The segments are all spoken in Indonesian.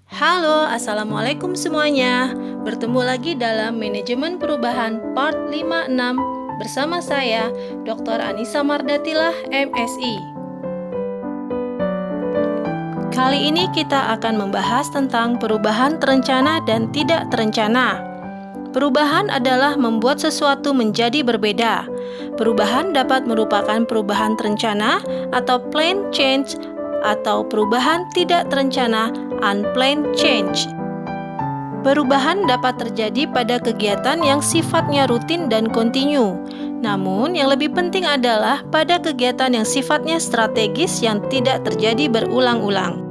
Halo, Assalamualaikum semuanya. Bertemu lagi dalam Manajemen Perubahan Part 56 bersama saya, Dr. Anissa Mardatilah, MSI. Kali ini kita akan membahas tentang perubahan terencana dan tidak terencana. Perubahan adalah membuat sesuatu menjadi berbeda. Perubahan dapat merupakan perubahan terencana atau planned change, atau perubahan tidak terencana unplanned change. Perubahan dapat terjadi pada kegiatan yang sifatnya rutin dan kontinu. Namun, yang lebih penting adalah pada kegiatan yang sifatnya strategis yang tidak terjadi berulang-ulang.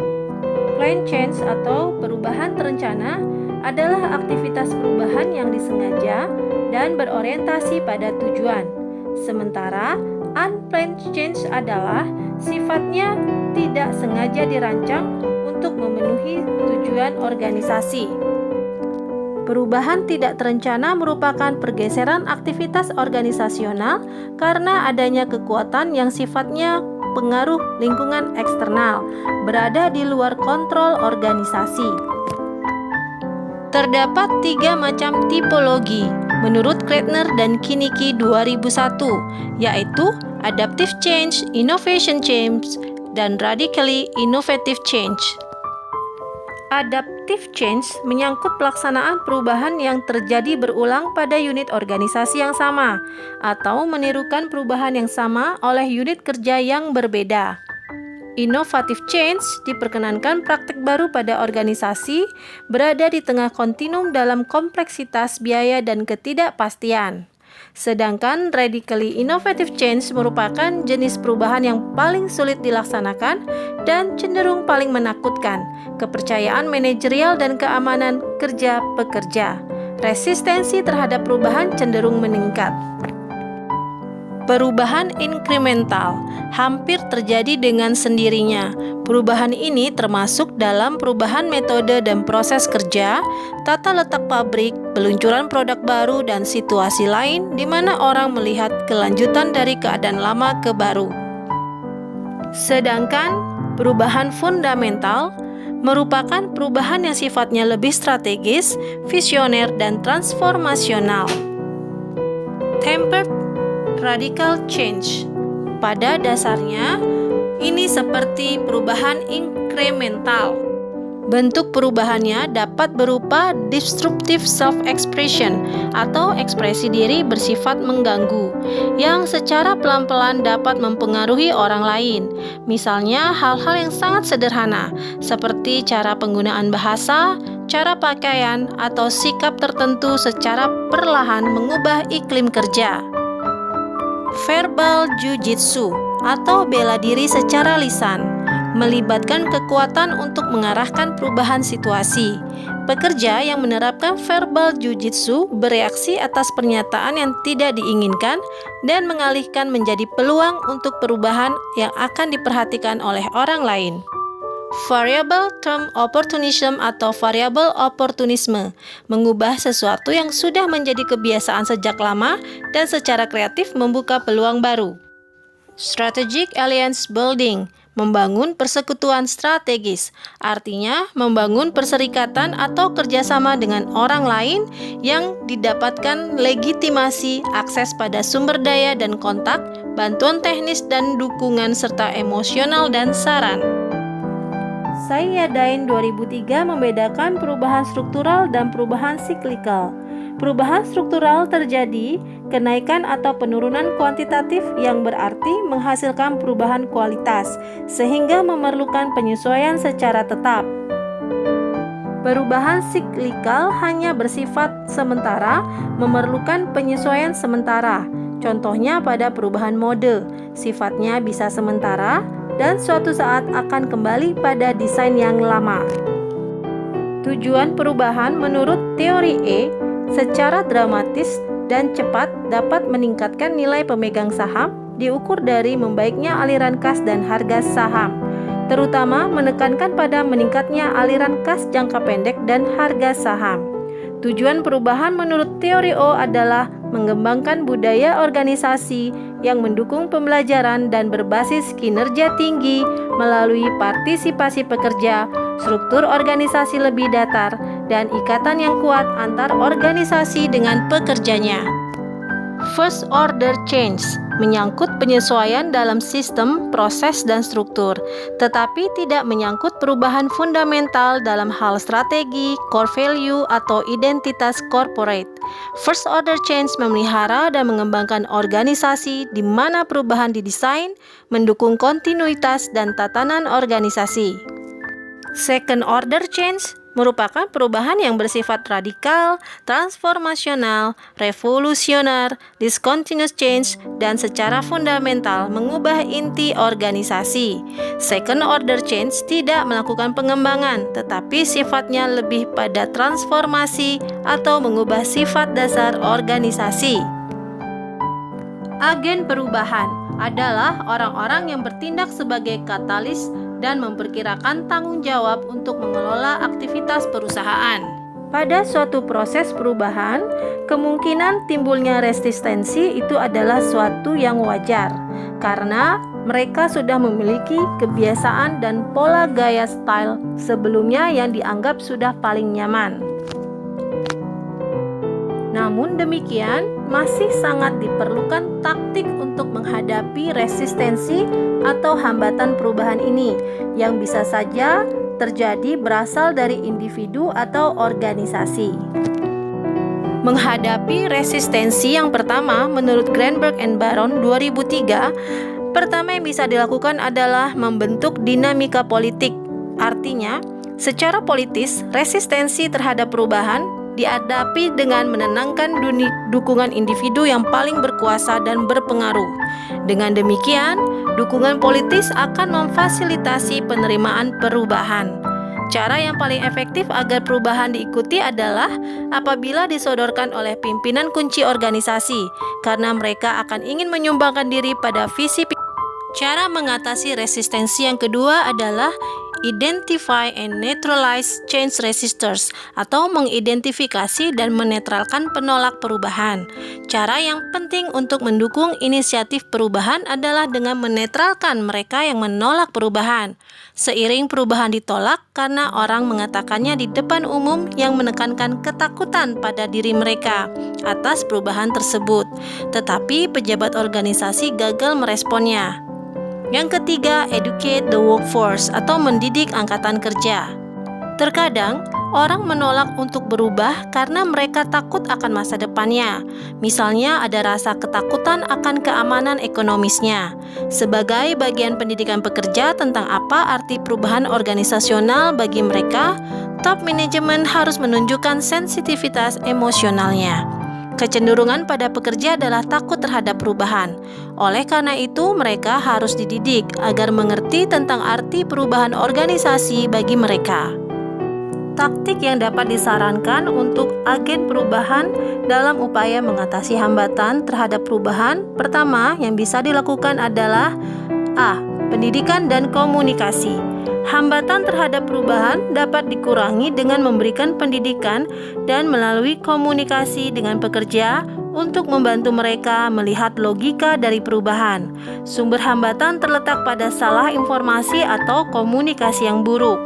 Planned change atau perubahan terencana adalah aktivitas perubahan yang disengaja dan berorientasi pada tujuan. Sementara unplanned change adalah sifatnya tidak sengaja dirancang untuk memenuhi tujuan organisasi. Perubahan tidak terencana merupakan pergeseran aktivitas organisasional karena adanya kekuatan yang sifatnya pengaruh lingkungan eksternal, berada di luar kontrol organisasi. Terdapat 3 macam tipologi menurut Kreitner dan Kinnicky 2001, yaitu adaptive change, innovation change, dan radically innovative change. Adaptive change menyangkut pelaksanaan perubahan yang terjadi berulang pada unit organisasi yang sama atau menirukan perubahan yang sama oleh unit kerja yang berbeda. Innovative change diperkenankan praktik baru pada organisasi berada di tengah kontinum dalam kompleksitas biaya dan ketidakpastian. Sedangkan radically innovative change merupakan jenis perubahan yang paling sulit dilaksanakan dan cenderung paling menakutkan, kepercayaan manajerial dan keamanan kerja pekerja. Resistensi terhadap perubahan cenderung meningkat. Perubahan inkremental hampir terjadi dengan sendirinya. Perubahan ini termasuk dalam perubahan metode dan proses kerja, tata letak pabrik, peluncuran produk baru, dan situasi lain di mana orang melihat kelanjutan dari keadaan lama ke baru. Sedangkan perubahan fundamental merupakan perubahan yang sifatnya lebih strategis, visioner, dan transformasional. Tempered radical change. Pada dasarnya, ini seperti perubahan inkremental. Bentuk perubahannya dapat berupa disruptive self-expression atau ekspresi diri bersifat mengganggu, yang secara pelan-pelan dapat mempengaruhi orang lain. Misalnya hal-hal yang sangat sederhana, seperti cara penggunaan bahasa, cara pakaian, atau sikap tertentu secara perlahan mengubah iklim kerja. Verbal jujitsu atau bela diri secara lisan melibatkan kekuatan untuk mengarahkan perubahan situasi. Pekerja yang menerapkan verbal jujitsu bereaksi atas pernyataan yang tidak diinginkan dan mengalihkan menjadi peluang untuk perubahan yang akan diperhatikan oleh orang lain. Variable term opportunism atau variable oportunisme mengubah sesuatu yang sudah menjadi kebiasaan sejak lama dan secara kreatif membuka peluang baru. Strategic alliance building membangun persekutuan strategis, artinya membangun perserikatan atau kerjasama dengan orang lain yang didapatkan legitimasi, akses pada sumber daya dan kontak, bantuan teknis dan dukungan serta emosional dan saran. Sayadain 2003 membedakan perubahan struktural dan perubahan siklikal. Perubahan struktural terjadi kenaikan atau penurunan kuantitatif yang berarti menghasilkan perubahan kualitas, sehingga memerlukan penyesuaian secara tetap. Perubahan siklikal hanya bersifat sementara, memerlukan penyesuaian sementara. Contohnya pada perubahan mode, sifatnya bisa sementara, dan suatu saat akan kembali pada desain yang lama. Tujuan perubahan menurut teori E secara dramatis dan cepat dapat meningkatkan nilai pemegang saham diukur dari membaiknya aliran kas dan harga saham, terutama menekankan pada meningkatnya aliran kas jangka pendek dan harga saham. Tujuan perubahan menurut teori O adalah mengembangkan budaya organisasi yang mendukung pembelajaran dan berbasis kinerja tinggi melalui partisipasi pekerja, struktur organisasi lebih datar, dan ikatan yang kuat antar organisasi dengan pekerjanya. First order change menyangkut penyesuaian dalam sistem, proses, dan struktur, tetapi tidak menyangkut perubahan fundamental dalam hal strategi, core value, atau identitas corporate. First order change memelihara dan mengembangkan organisasi di mana perubahan didesain, mendukung kontinuitas dan tatanan organisasi. Second order change merupakan perubahan yang bersifat radikal, transformasional, revolusioner, discontinuous change, dan secara fundamental mengubah inti organisasi. Second order change tidak melakukan pengembangan, tetapi sifatnya lebih pada transformasi atau mengubah sifat dasar organisasi. Agen perubahan adalah orang-orang yang bertindak sebagai katalis dan memperkirakan tanggung jawab untuk mengelola aktivitas perusahaan. Pada suatu proses perubahan, kemungkinan timbulnya resistensi itu adalah suatu yang wajar, karena mereka sudah memiliki kebiasaan dan pola gaya style sebelumnya yang dianggap sudah paling nyaman. Namun demikian, masih sangat diperlukan taktik untuk menghadapi resistensi atau hambatan perubahan ini yang bisa saja terjadi berasal dari individu atau organisasi. Menghadapi resistensi yang pertama menurut Greenberg and Baron 2003, pertama yang bisa dilakukan adalah membentuk dinamika politik. Artinya, secara politis, resistensi terhadap perubahan dihadapi dengan menenangkan dukungan individu yang paling berkuasa dan berpengaruh. Dengan demikian, dukungan politis akan memfasilitasi penerimaan perubahan. Cara yang paling efektif agar perubahan diikuti adalah apabila disodorkan oleh pimpinan kunci organisasi, karena mereka akan ingin menyumbangkan diri pada visi. Cara mengatasi resistensi yang kedua adalah identify and neutralize change resistors, atau mengidentifikasi dan menetralkan penolak perubahan. Cara yang penting untuk mendukung inisiatif perubahan adalah dengan menetralkan mereka yang menolak perubahan. Seiring perubahan ditolak karena orang mengatakannya di depan umum yang menekankan ketakutan pada diri mereka atas perubahan tersebut, tetapi pejabat organisasi gagal meresponnya. Yang ketiga, educate the workforce atau mendidik angkatan kerja. Terkadang, orang menolak untuk berubah karena mereka takut akan masa depannya. Misalnya, ada rasa ketakutan akan keamanan ekonomisnya. Sebagai bagian pendidikan pekerja tentang apa arti perubahan organisasional bagi mereka, top manajemen harus menunjukkan sensitivitas emosionalnya. Kecenderungan pada pekerja adalah takut terhadap perubahan. Oleh karena itu, mereka harus dididik agar mengerti tentang arti perubahan organisasi bagi mereka. Taktik yang dapat disarankan untuk agen perubahan dalam upaya mengatasi hambatan terhadap perubahan, pertama yang bisa dilakukan adalah A. Pendidikan dan komunikasi. Hambatan terhadap perubahan dapat dikurangi dengan memberikan pendidikan dan melalui komunikasi dengan pekerja untuk membantu mereka melihat logika dari perubahan. Sumber hambatan terletak pada salah informasi atau komunikasi yang buruk.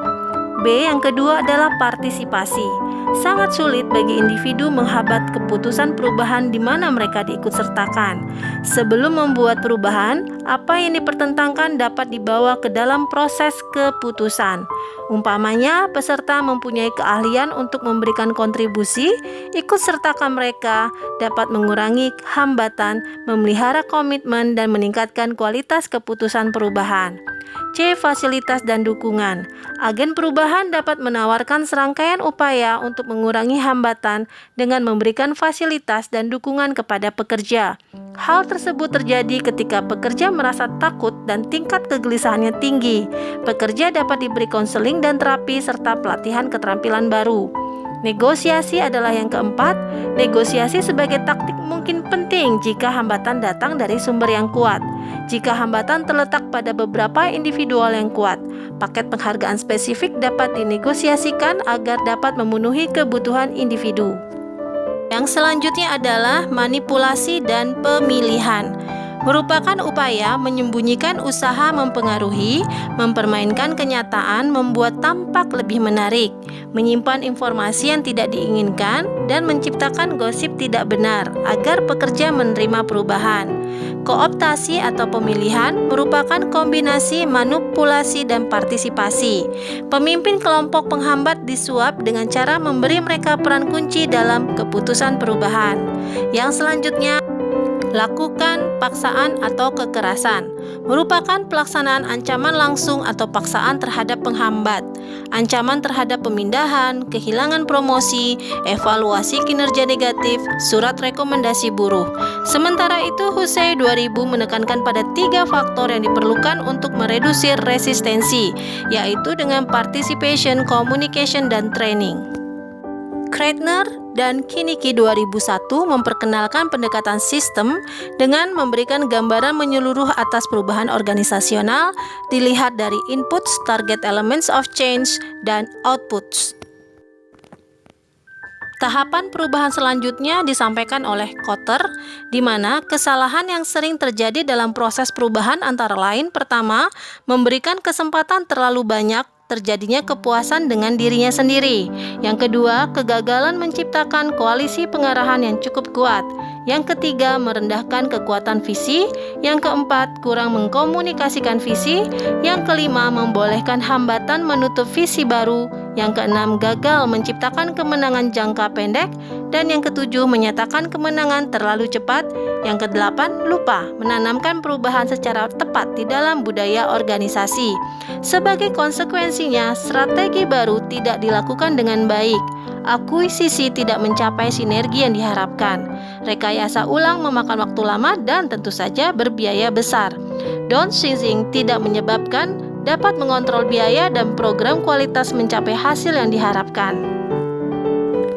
B. Yang kedua adalah partisipasi. Sangat sulit bagi individu menghambat keputusan perubahan di mana mereka diikutsertakan. Sebelum membuat perubahan, apa yang dipertentangkan dapat dibawa ke dalam proses keputusan. Umpamanya, peserta mempunyai keahlian untuk memberikan kontribusi, ikut sertakan mereka dapat mengurangi hambatan, memelihara komitmen, dan meningkatkan kualitas keputusan perubahan. C. Fasilitas dan dukungan. Agen perubahan dapat menawarkan serangkaian upaya untuk mengurangi hambatan dengan memberikan fasilitas dan dukungan kepada pekerja. Hal tersebut terjadi ketika pekerja merasa takut dan tingkat kegelisahannya tinggi. Pekerja dapat diberi konseling dan terapi serta pelatihan keterampilan baru. Negosiasi adalah yang keempat. Negosiasi sebagai taktik mungkin penting jika hambatan datang dari sumber yang kuat. Jika hambatan terletak pada beberapa individual yang kuat, paket penghargaan spesifik dapat dinegosiasikan agar dapat memenuhi kebutuhan individu. Yang selanjutnya adalah manipulasi dan pemilihan. Merupakan upaya menyembunyikan usaha mempengaruhi, mempermainkan kenyataan, membuat tampak lebih menarik, menyimpan informasi yang tidak diinginkan, dan menciptakan gosip tidak benar agar pekerja menerima perubahan. Kooptasi atau pemilihan merupakan kombinasi manipulasi dan partisipasi. Pemimpin kelompok penghambat disuap dengan cara memberi mereka peran kunci dalam keputusan perubahan. Yang selanjutnya, lakukan paksaan atau kekerasan merupakan pelaksanaan ancaman langsung atau paksaan terhadap penghambat, ancaman terhadap pemindahan, kehilangan promosi, evaluasi kinerja negatif, surat rekomendasi buruh. Sementara itu, Husey 2000 menekankan pada 3 faktor yang diperlukan untuk meredusir resistensi, yaitu dengan participation, communication, dan training. Kreitner dan Kinnicky 2001 memperkenalkan pendekatan sistem dengan memberikan gambaran menyeluruh atas perubahan organisasional dilihat dari inputs, target elements of change, dan outputs. Tahapan perubahan selanjutnya disampaikan oleh Kotter, di mana kesalahan yang sering terjadi dalam proses perubahan antara lain, pertama, memberikan kesempatan terlalu banyak terjadinya kepuasan dengan dirinya sendiri. Yang kedua, kegagalan menciptakan koalisi pengarahan yang cukup kuat. Yang ketiga, merendahkan kekuatan visi. Yang keempat, kurang mengkomunikasikan visi. Yang kelima, membolehkan hambatan menutup visi baru. Yang keenam, gagal menciptakan kemenangan jangka pendek. Dan yang ketujuh, menyatakan kemenangan terlalu cepat. Yang kedelapan, lupa menanamkan perubahan secara tepat di dalam budaya organisasi. Sebagai konsekuensinya, strategi baru tidak dilakukan dengan baik. Akuisisi tidak mencapai sinergi yang diharapkan. Rekayasa ulang memakan waktu lama dan tentu saja berbiaya besar. Downsizing tidak menyebabkan dapat mengontrol biaya dan program kualitas mencapai hasil yang diharapkan.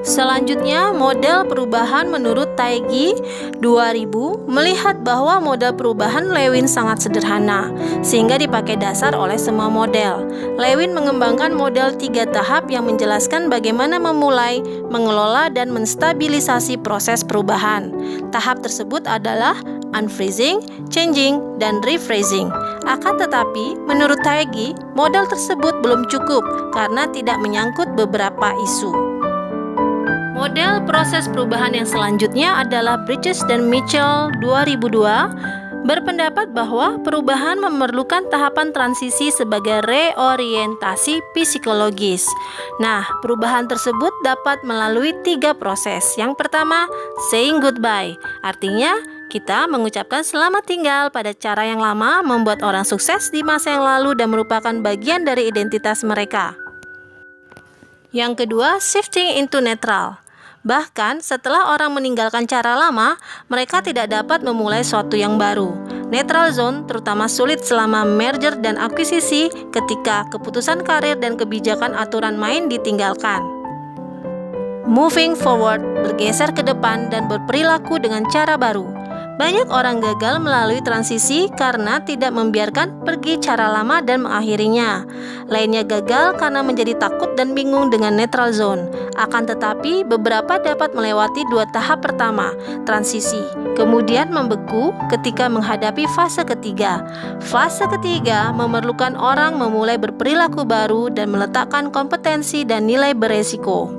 Selanjutnya, model perubahan menurut Taegi 2000 melihat bahwa model perubahan Lewin sangat sederhana, sehingga dipakai dasar oleh semua model. Lewin mengembangkan model 3 tahap yang menjelaskan bagaimana memulai, mengelola, dan menstabilisasi proses perubahan. Tahap tersebut adalah unfreezing, changing, dan rephrasing. Akan tetapi, menurut Taegi, model tersebut belum cukup karena tidak menyangkut beberapa isu. Model proses perubahan yang selanjutnya adalah Bridges dan Mitchell 2002 berpendapat bahwa perubahan memerlukan tahapan transisi sebagai reorientasi psikologis. Nah, perubahan tersebut dapat melalui 3 proses. Yang pertama, saying goodbye. Artinya, kita mengucapkan selamat tinggal pada cara yang lama, membuat orang sukses di masa yang lalu dan merupakan bagian dari identitas mereka. Yang kedua, shifting into neutral. Bahkan setelah orang meninggalkan cara lama, mereka tidak dapat memulai sesuatu yang baru. Neutral zone terutama sulit selama merger dan akuisisi ketika keputusan karir dan kebijakan aturan main ditinggalkan. Moving forward, bergeser ke depan dan berperilaku dengan cara baru. Banyak orang gagal melalui transisi karena tidak membiarkan pergi cara lama dan mengakhirinya. Lainnya gagal karena menjadi takut dan bingung dengan neutral zone. Akan tetapi, beberapa dapat melewati 2 tahap pertama, transisi, kemudian membeku ketika menghadapi fase ketiga. Fase ketiga memerlukan orang memulai berperilaku baru dan meletakkan kompetensi dan nilai beresiko.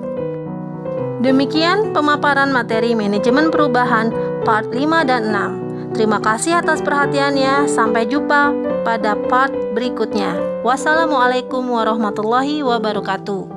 Demikian pemaparan materi manajemen perubahan part 5 dan 6. Terima kasih atas perhatiannya. Sampai jumpa pada part berikutnya. Wassalamualaikum warahmatullahi wabarakatuh.